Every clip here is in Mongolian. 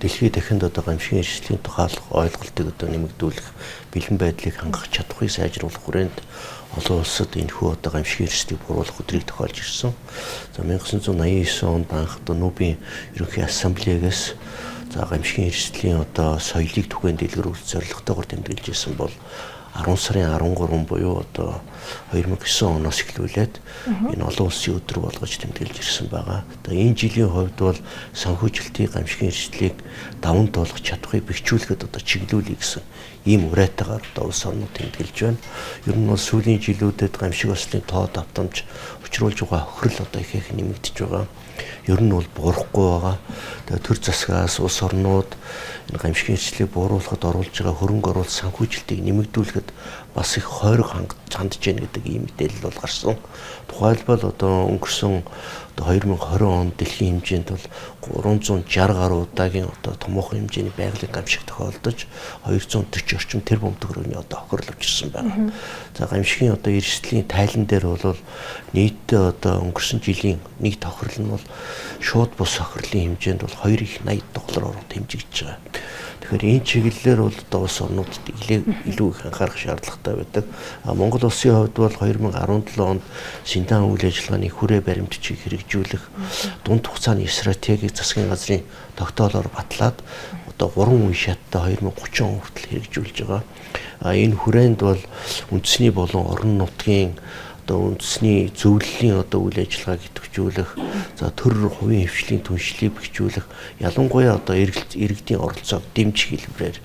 дэлхийд дахинд одоо гамшигын эрсдлийн тухайлах ойлголтыг одоо нэмэгдүүлэх, бэлэн байдлыг хангах чадварыг сайжруулах хүрээнд олон улсад энэхүү одоо гамшигын эрсдлийг бууруулах өдрийг тохиолж ирсэн. За 1989 онд анх одоо Нүүбийн ерөнхий ассамблеагаас за гамшигын эрсдлийн одоо соёлыг түгээн дэлгэрүүлэх зорилготойгоор тэмдэглэж ирсэн бол 10 сарын 13 буюу одоо 2009 оноос эхлүүлээд энэ олон улсын өдөр болгож тэмдэглэж ирсэн байгаа. Тэгээ энэ жилийн хувьд бол санхүүжилтийн гамшигын эрсдлийг даван туулах чадварыг бэхжүүлэхэд одоо чиглүүлэх гэсэн ийм уриатайгаар одоо улс орнууд тэмдэглэж байна. Ер нь бол сүүлийн жилүүдэд гамшиг ослын тоо давтамж учруулж байгаа хохирол одоо их нэмэгдэж байгаа. Ер нь бол буурахгүй байгаа. Тэгээ төр засгаас улс орнууд энэ гамшигын эрсдлийг бууруулахад оруулж байгаа хөрөнгө оруулалт санхүүжилтийг нэмэгдүүлэхэд бас их хойрог хандж байна гэдэг ийм мэдээлэл бол гарсан. Тухайлбал одоо өнгөрсөн 2020 онд дэлхийн хэмжээнд бол 360 гаруй удаагийн одоо томоохон хэмжээний байгалийн гамшиг тохиолдож 240 орчим тэрбум төгрөгийн одоо хохирол авчирсан байна. За гамшигын одоо эрсдлийн тайлан дээр бол нийтдээ одоо өнгөрсөн жилийн нэг тохирол нь бол шууд бус хохирлын хэмжээнд бол 2.80 доллараар хэмжигдэж байгаа. Тэгэхээр энэ чиглэлээр бол одоо улс орнуудад илүү их анхаарах шаардлагатай байдаг. Монгол улсын хувьд бол 2017 онд Синдан үйл ажиллагааны хүрээ баримтчийг хэрэгжүүлэх дунд хугацааны стратегийг засгийн газрын тогтоолоор батлаад одоо 3 үе шаттай 2030 он хүртэл хэрэгжүүлж байгаа. Энэ хүрээнд бол үндэсний болон орон нутгийн одоо үндэсний зөвлөлийн одоо үйл ажиллагааг идэвхжүүлэх, за төр хувийн хвшлийн түншлийг бэхжүүлэх, ялангуяа одоо иргэдийн оролцоог дэмжих хэлбэрээр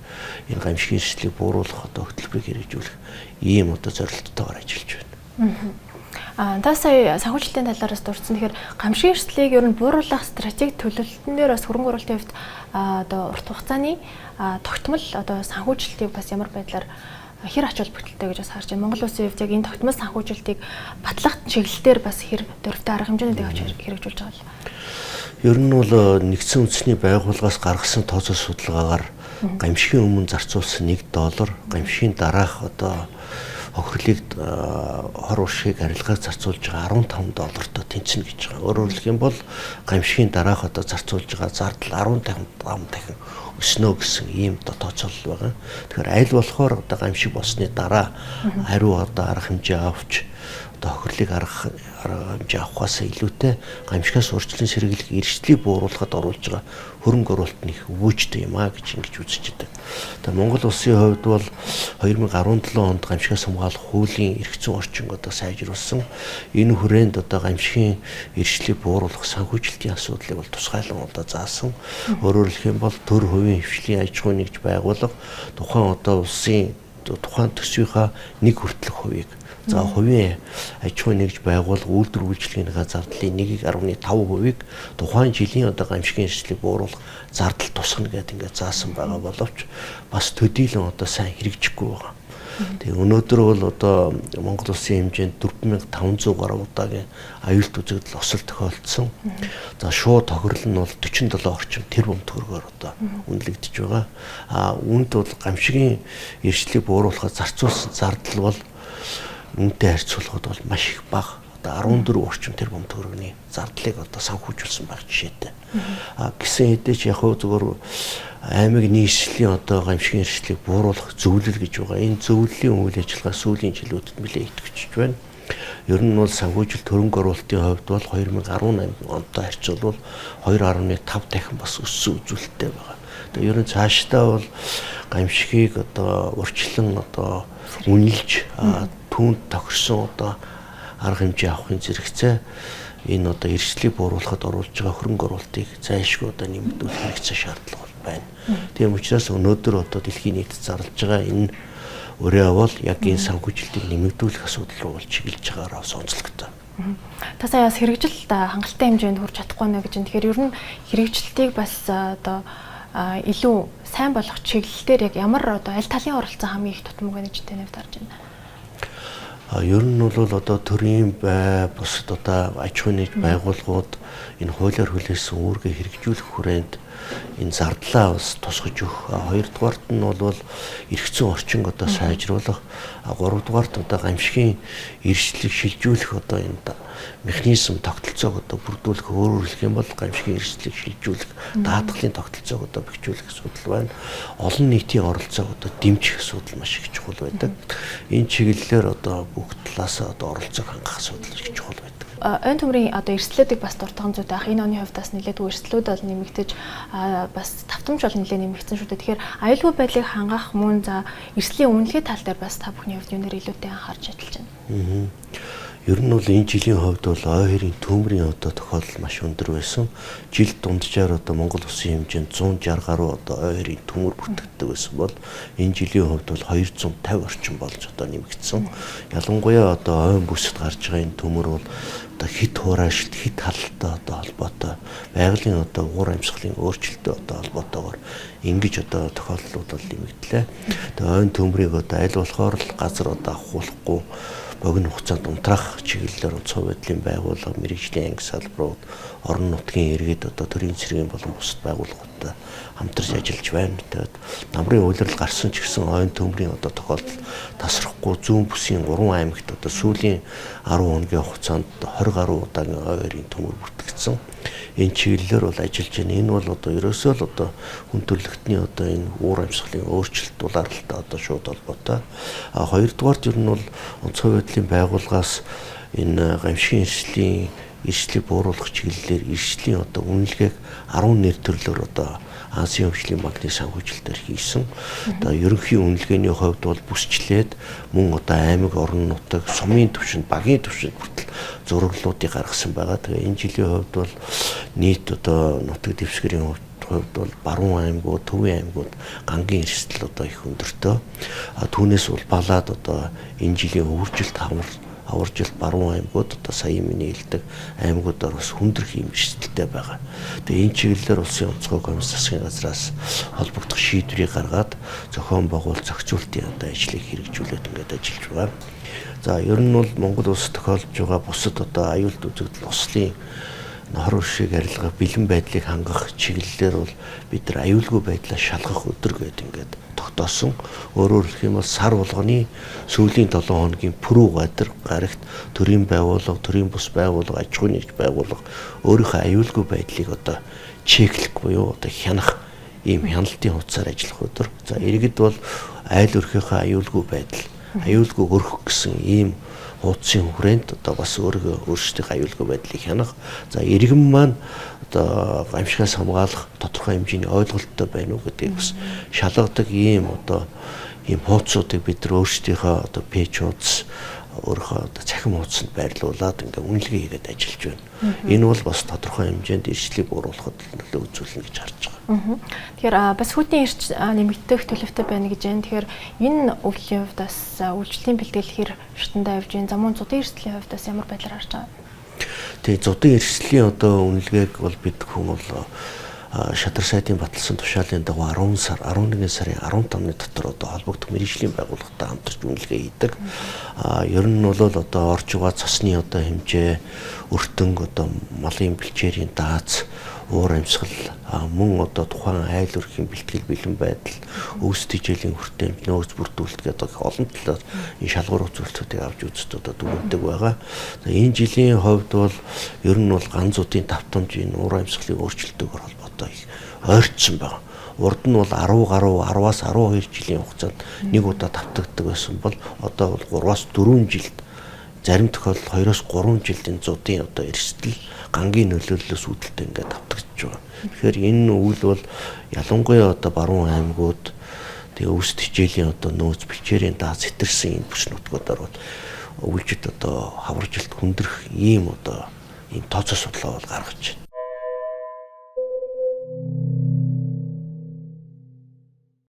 энэ гамшигын эрсдлийг бууруулах одоо хөтөлбөрийг хэрэгжүүлэх ийм одоо зорилттойгоор ажиллаж байна. Та сая санхүүжилтийн талаараас дурдсан. Тэгэхээр гамшигын эрсдлийг ер нь бууруулах стратеги төлөвлөлтөн дээр бас хөрөнгө оруулалтын хувьд одоо урт хугацааны тогтмол одоо санхүүжилтийг бас ямар байдлаар хэр ач холбогдолтой гэж бас харж байна. Монгол улсын хувьд яг энэ тогтмол санхүүжилтийг батлах чиглэлээр бас хэр дөрвтэй арга хэмжээний авч хэрэгжүүлж байгаа л. Ер нь бол нэгдсэн үндэсний байгууллагаас гаргасан тооцоо судалгаагаар гамшигын өмнө зарцуулсан $1, гамшигын дараах одоо хохирлыг хор уршиг арилгаагаар зарцуулж байгаа $15 тэнцэнэ гэж байгаа. Өөрөөр хэлэх юм бол гамшигын дараах одоо зарцуулж байгаа зардал 15 дахин өснө гэсэн ийм тооцоолол байгаа. Тэгэхээр аль болохоор одоо гамшиг болсны дараа хариу одоо арга хэмжээ авч одоо хохирлыг арга хэмжээ авахаас илүүтэй гамшигаас урьдчилан сэргийлэх эрсдлийг бууруулахад оруулж байгаа хөрөнгө оруулалт нь их өвөөжтэй юм а гэж ингэж үзэж байгаа. Тэгээ Монгол улсын хувьд бол 2017 онд гамшигаас хамгаалах хуулийн эрх зүйн орчинг одоо сайжруулсан. Энэ хүрээнд одоо гамшигын эрсдлийг бууруулах санхүүжилтийн асуудлыг бол тусгайлан одоо заасан. Өөрөөр хэлэх юм бол төр хувийн хвшлийн аж ахуйн нэгж байгууллага тухайн одоо улсын тухайн төсвийнхаа нэг хүртэлх хувийг за хувийн аж ахуйн нэгж байгууллага үйлдвэр үйлчилгээнийхээ зардлын 1.5%-ийг тухайн жилийн одоо гамшигын эрсдлийг бууруулах зардал тусгана гэдэг ингээд заасан байгаа боловч бас төдийлөн одоо сайн хэрэгжихгүй байгаа. Тэгээ өнөөдөр бол одоо Монгол улсын хэмжээнд 4500 гаруй удаагийн аюулт үзэгдэл осол тохиолдсон. За шууд тохирол нь бол 47 орчим тэрбум төгрөгөөр одоо үнэлэгдэж байгаа. Үүнд бол гамшигын эрсдлийг бууруулахад зарцуулсан зардал бол үнэтэй харьцуулахад бол маш их бага. Одоо 14 орчим тэрбум төгрөгийн зардлыг одоо санхүүжүүлсэн байх жишээтэй. Гэсэн хэдий ч яг хөө зөвхөн аймаг нийслэлийн одоо гамшигын эрсдлийг бууруулах зөвлөл гэж байгаа. Энэ зөвлөлийн үйл ажиллагаа сүүлийн жилүүдэд нэлээд идэвхжиж байна. Ер нь бол санхүүжилт хөрөнгө оруулалтын хувьд бол 2018 онтой харьцуулбал 2.5 дахин бас өссөн үзүүлэлттэй байгаа. Тэгээ ер нь цаашдаа бол гамшигыг одоо урьдчилан одоо үнэлж түүнд тохирсон одоо арга хэмжээ авахын зэрэгцээ энэ одоо эрсдлийг бууруулахад оруулж байгаа хөрөнгө оруулалтыг зайлшгүй одоо нэмэгдүүлэх хэрэгцээ шаардлага байна. Тийм учраас өнөөдөр одоо дэлхийн нийтэд зарлж байгаа энэ өрөө бол яг энэ санхүүжилтийг нэмэгдүүлэх асуудал руу бол чиглэж байгаараа сонцлогтой. Та сая бас хэрэгжилт хангалттай хэмжээнд хүрч чадахгүй нэ гэж. Тэгэхээр ер нь хэрэгжилтийг бас одоо илүү сайн болгох чиглэлээр яг ямар одоо аль талын оролцоо хамгийн их тутамг байна гэж таньд харж байна. Ер нь бол одоо төрийн бусад одоо аж ахуйн нэгж байгууллагууд энэ хуулиар хүлээсэн үүргээ хэрэгжүүлэх хүрээнд энэ зардлаа бас тусгаж өгөх. Хоёрдугаарт нь бол эргэцэн орчинг одоо сайжруулах. Гуравдугаарт одоо гамшигын эрсдлийг шилжүүлэх одоо энэ механизм тогтолцоог одоо бүрдүүлэх, өөрөөр хэлэх юм бол гамшигын эрсдлийг шилжүүлэх, даатгалын тогтолцоог одоо бэхжүүлэх асуудал байна. Олон нийтийн оролцоог одоо дэмжих асуудал маш их чухал байдаг. Энэ чиглэлээр одоо бүгд талаас одоо оролцоог хангах асуудал их чухал байдаг. Ойн төмрийн одоо эрсдлүүдийг бас дуртаган зүйтэй ах. Энэ оны хувьд бас нэлээдгүй эрсдлүүд бол нэмэгдэж бас тавтамж бол нэлээд нэмэгдсэн шүү дээ. Тэгэхээр аюулгүй байдлыг хангах мөн за эрсдлийн үнэлгээ тал дээр бас та бүхний хувьд юунээр илүүтэй анхаарч ажиллаж байна. Ер нь бол энэ жилийн хувьд бол ой хэрийн төмрийн одоо тохиолдол маш өндөр байсан. Жил дунджаар одоо Монгол улсын хэмжээнд 160 гаруй одоо ой хэрийн төмөр бүртгэгддэг байсан бол энэ жилийн хувьд бол 250 орчим болж одоо нэмэгдсэн. Ялангуяа одоо ойн бүсэд гарч байгаа энэ төмөр бол одоо хит хураашилт, хит халалтай одоо холбоотой, байгалийн одоо уур амьсгалын өөрчлөлттэй одоо холбоотойгоор ингэж одоо тохиолдлууд бол нэмэгдлээ. Тэгээ ойн төмрийг одоо аль болохоор л газар одоо авахуулахгүй богино хугацаанд унтраах чиглэлээр онцгой байдлын байгууллага, мэрэгжлийн анги салбарууд, орон нутгийн иргэд одоо төрийн цэргийн болон бусад байгууллагуудтай хамтарч ажиллаж байна. Тэгээд намрын үйлрэл гарсан ч гэсэн ойн төмрийн одоо тохиолдол тасрахгүй зүүн бүсийн 3 аймагт одоо сүүлийн 10 хоногийн хугацаанд 20 гаруй удаагийн ой хэрийн төмөр бүртгэгдсэн. Энэ чиглэлээр бол ажиллаж байна. Энэ бол одоо ерөөсөө л одоо хүн төрөлхтний одоо энэ уур амьсгалын өөрчлөлт дулаарлалтай одоо шууд холбоотой. Хоёрдугаарт ер нь бол онцгой байдлын байгууллагаас энэ гамшигын эрсдлийг бууруулах чиглэлээр эрсдлийн одоо үнэлгээг 10 нэр төрлөөр одоо Азийн хөгжлийн банкны санхүүжилтээр хийсэн. Одоо ерөнхий үнэлгээний хувьд бол бүсчлээд мөн одоо аймаг, орон нутаг, сумын түвшинд, багийн түвшинд хүртэл зураглалуудыг гаргасан байгаа. Тэгээ энэ жилийн хувьд бол нийт одоо нутаг дэвсгэрийн хувьд бол баруун аймагуд, төвийн аймагуд гангийн эрсдэл одоо их өндөртөө. Түүнээс улбалаад одоо энэ жилийн өвөржилт аваржилт баруун аймагуд одоо саяын миний хэлдэг аймагуудаар бас хүндрэх юм эрсдэлтэй байгаа. Тэгээ энэ чиглэлээр улсын онцгой комисс засгийн газраас холбогдох шийдвэрийг гаргаад зохион байгуул зохицуултын одоо ажлыг хэрэгжүүлээд ингээд ажиллаж байгаа. За ер нь бол Монгол улс тохиолдож байгаа бусад одоо аюулт үзэгдэл ослын нохор уршиг арилгах бэлэн байдлыг хангах чиглэлээр бол бид нар аюулгүй байдлаа шалгах өдөр гэдэг ингээд тогтоосон. Өөрөөр хэлэх юм бол сар болгоны сүүлийн 7 хоногийн пүрэв гарагт төрийн байгууллага, төрийн бус байгууллага, аж ахуйн нэгж байгууллага өөрийнхөө аюулгүй байдлыг одоо чеклэх буюу одоо хянах ийм хяналтын хувцаар ажиллах өдөр. За иргэд бол айл өрхийнхөө аюулгүй байдал, аюулгүй өрхөх гэсэн ийм хуудсын хүрээнд одоо бас өөрсдийн аюулгүй байдлыг хянах. За иргэн маань одоо гамшигаас хамгаалах тодорхой хэмжээний ойлголттой байна уу гэдгийг бас шалгадаг ийм одоо ийм хуудсуудыг бид нар өөрсдийнхөө одоо пэйж хуудас өөрийнхөө одоо цахим хуудсанд байрлуулад ингээ үнэлгээ хийгээд ажиллаж байна. Энэ бол бас тодорхой хэмжээнд эрсдлийг бууруулахад нөлөө үзүүлнэ гэж харж байгаа. Тэгэхээр бас хүйтний эрч нэмэгдэх төлөвтэй байна гэж байна. Тэгэхээр энэ өвлийн хувьд бас үйлчлэлийн бэлтгэл хэр шатандаа явж байна. За мөн зуудын эрсдлийн хувьд бас ямар байдлаар харж байгаа? Тэгээ зуудын эрсдлийн одоо үнэлгээг бол бид хүн бол Шадар сайдын баталсан тушаалын дагуу 11 сарын 15-ны дотор одоо холбогдох мэргэжлийн байгууллагатай хамтарч үнэлгээ хийдэг. Ер нь бол одоо орж байгаа цасны одоо хэмжээ, өртөнг одоо малын бэлчээрийн дааз, уур амьсгал, мөн одоо тухайн айл өрхийн бэлтгэл бэлэн байдал, өвс тэжээлийн хүртээмж, нөөц бүрдүүлэлт гэдэг олон талаар энэ шалгуур үзүүлэлтүүдийг авч үзэж одоо дүгнэдэг байгаа. Энэ жилийн хувьд бол ер нь бол ганцуудын тавтамж энэ уур амьсгалын өөрчлөлтөөр холбоотой ойртсон байна. Урд нь бол 10 гаруй 10-аас 12 жилийн хугацаанд нэг удаа тавтагддаг байсан бол одоо бол 3-аас 4 жилд, зарим тохиолдолд 2-оос 3 жилд энэ зуудын одоо эрсдэл гангийн нөлөөллөөс үүдэлтэй ингээд тавтагдж байгаа. Тэгэхээр энэ үйл бол ялангуяа одоо баруун аймагуд тэгээ өвс тэжээлийн одоо нөөц бэлчээрийн дааз хэтэрсэн энэ бүс нутгуудаар бол үйлчид одоо хаваржилт хүндрэх ийм одоо ийм тооцоо судалгаа бол гаргаж байна.